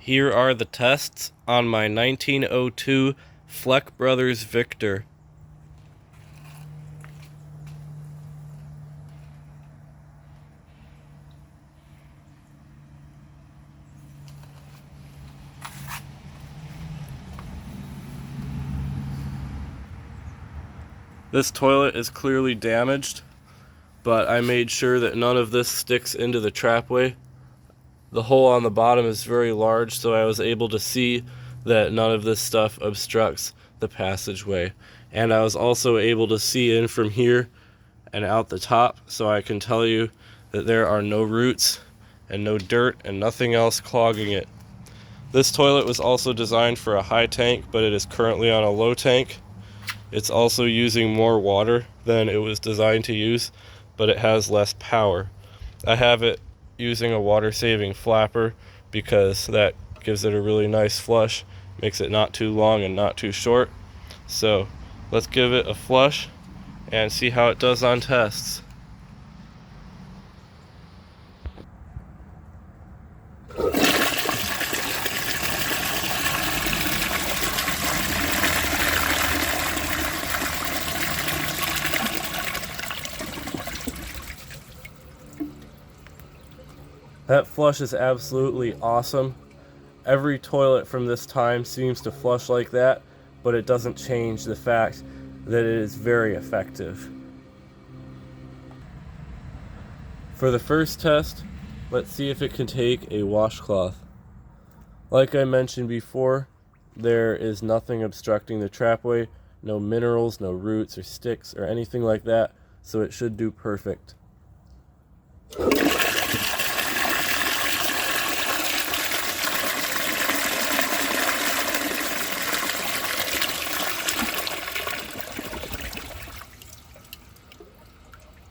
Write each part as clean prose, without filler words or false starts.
Here are the tests on my 1902 Fleck Brothers Victor. This toilet is clearly damaged, but I made sure that none of this sticks into the trapway. The hole on the bottom is very large, so I was able to see that none of this stuff obstructs the passageway. And I was also able to see in from here and out the top, so I can tell you that there are no roots and no dirt and nothing else clogging it. This toilet was also designed for a high tank, but it is currently on a low tank. It's also using more water than it was designed to use, but it has less power. I have it using a water-saving flapper because that gives it a really nice flush, makes it not too long and not too short. So let's give it a flush and see how it does on tests. That flush is absolutely awesome. Every toilet from this time seems to flush like that, but it doesn't change the fact that it is very effective. For the first test, let's see if it can take a washcloth. Like I mentioned before, there is nothing obstructing the trapway, no minerals, no roots or sticks or anything like that, so it should do perfect.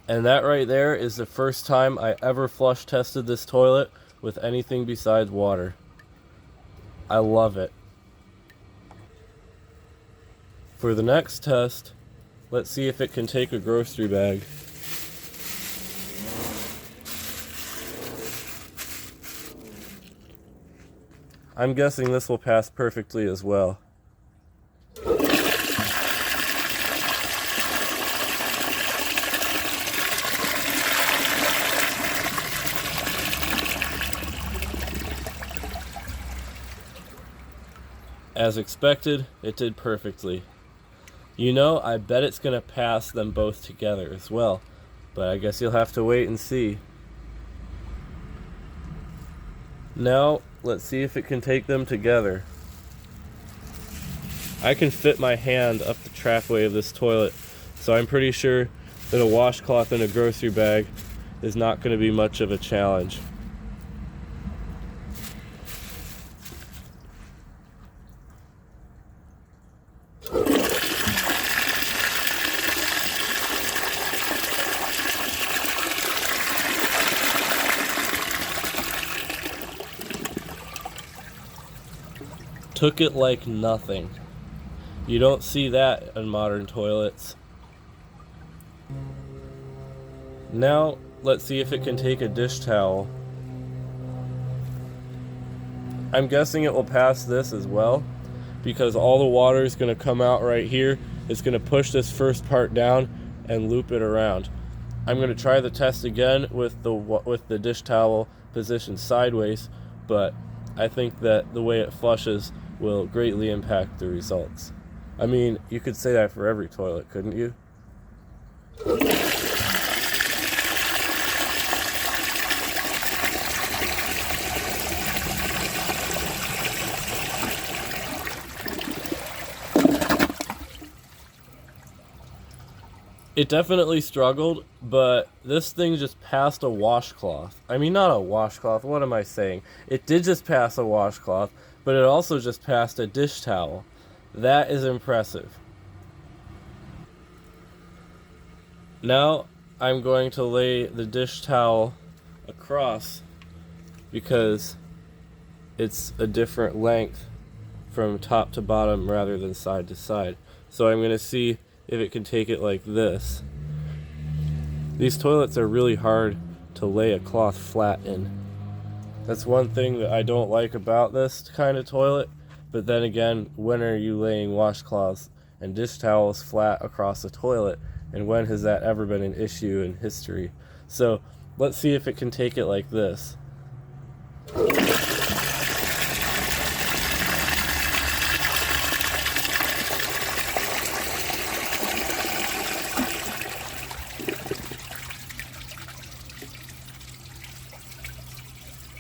And that right there is the first time I ever flush tested this toilet with anything besides water. I love it. For the next test, let's see if it can take a grocery bag. I'm guessing this will pass perfectly as well. As expected, it did perfectly. You know, I bet it's going to pass them both together as well, but I guess you'll have to wait and see. Now, let's see if it can take them together. I can fit my hand up the trapway of this toilet, so I'm pretty sure that a washcloth in a grocery bag is not going to be much of a challenge. Took it like nothing. You don't see that in modern toilets. Now, let's see if it can take a dish towel. I'm guessing it will pass this as well, because all the water is going to come out right here. It's going to push this first part down and loop it around. I'm going to try the test again with the dish towel positioned sideways, but I think that the way it flushes will greatly impact the results. I mean, you could say that for every toilet, couldn't you? It definitely struggled, but this thing just passed a washcloth. I mean, not a washcloth, what am I saying? It did just pass a washcloth, but it also just passed a dish towel. That is impressive. Now, I'm going to lay the dish towel across because it's a different length from top to bottom rather than side to side. So I'm going to see if it can take it like this. These toilets are really hard to lay a cloth flat in. That's one thing that I don't like about this kind of toilet. But then again, when are you laying washcloths and dish towels flat across the toilet? And when has that ever been an issue in history? So let's see if it can take it like this.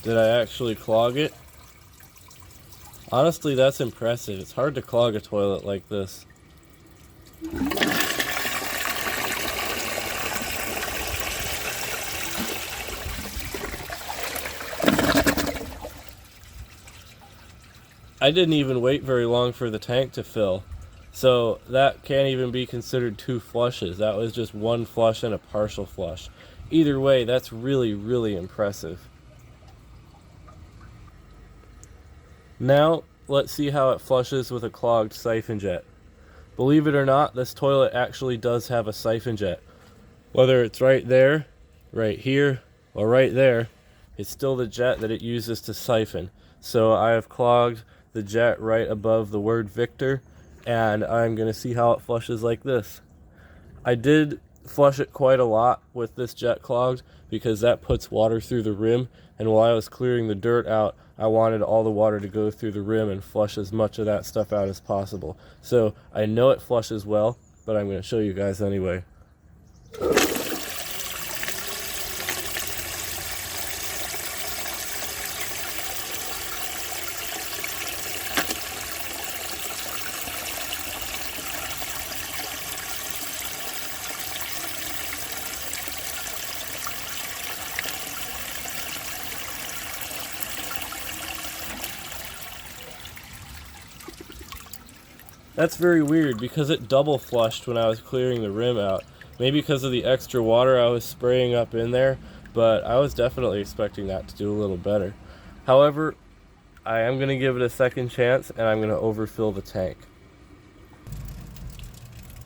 Did I actually clog it? Honestly, that's impressive. It's hard to clog a toilet like this. I didn't even wait very long for the tank to fill. So that can't even be considered 2 flushes. That was just 1 flush and a partial flush. Either way, that's really, really impressive. Now, let's see how it flushes with a clogged siphon jet. Believe it or not, this toilet actually does have a siphon jet. Whether it's right there, right here, or right there, it's still the jet that it uses to siphon. So I have clogged the jet right above the word Victor, and I'm going to see how it flushes like this. I did flush it quite a lot with this jet clogged because that puts water through the rim, and while I was clearing the dirt out, I wanted all the water to go through the rim and flush as much of that stuff out as possible. So I know it flushes well, but I'm going to show you guys anyway. That's very weird because it double flushed when I was clearing the rim out. Maybe because of the extra water I was spraying up in there, but I was definitely expecting that to do a little better. However, I am going to give it a second chance and I'm going to overfill the tank.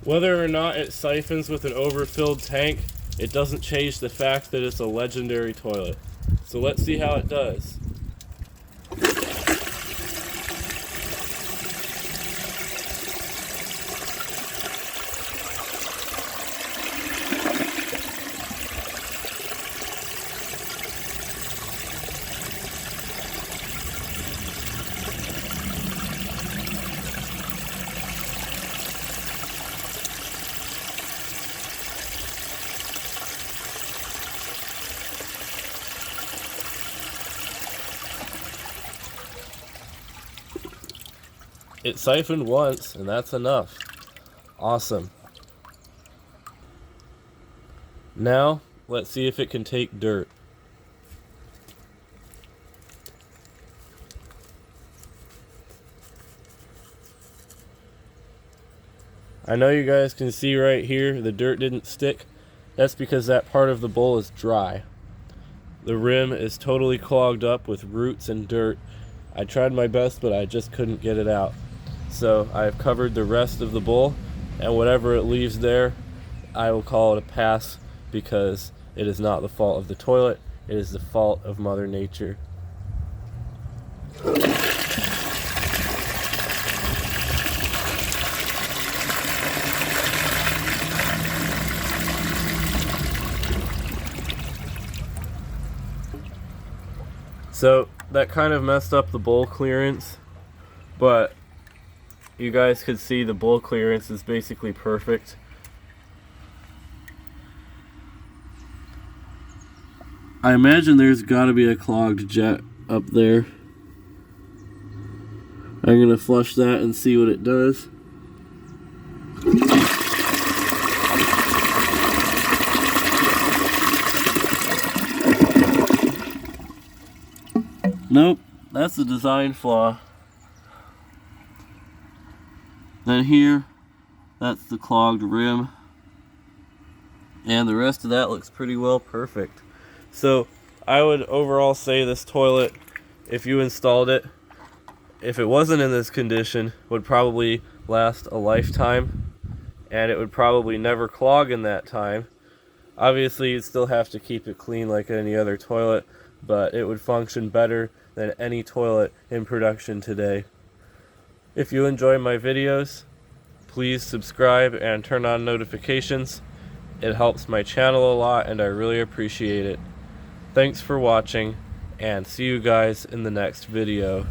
Whether or not it siphons with an overfilled tank, it doesn't change the fact that it's a legendary toilet. So let's see how it does. It siphoned once, and that's enough. Awesome. Now, let's see if it can take dirt. I know you guys can see right here, the dirt didn't stick. That's because that part of the bowl is dry. The rim is totally clogged up with roots and dirt. I tried my best, but I just couldn't get it out. So I've covered the rest of the bowl, and whatever it leaves there, I will call it a pass because it is not the fault of the toilet, it is the fault of Mother Nature. So that kind of messed up the bowl clearance, but you guys could see the bowl clearance is basically perfect. I imagine there's got to be a clogged jet up there. I'm going to flush that and see what it does. Nope, that's a design flaw. Then here, that's the clogged rim. And the rest of that looks pretty well perfect. So I would overall say this toilet, if you installed it, if it wasn't in this condition, would probably last a lifetime. And it would probably never clog in that time. Obviously, you'd still have to keep it clean like any other toilet. but it would function better than any toilet in production today. If you enjoy my videos, please subscribe and turn on notifications. It helps my channel a lot and I really appreciate it. Thanks for watching, and see you guys in the next video.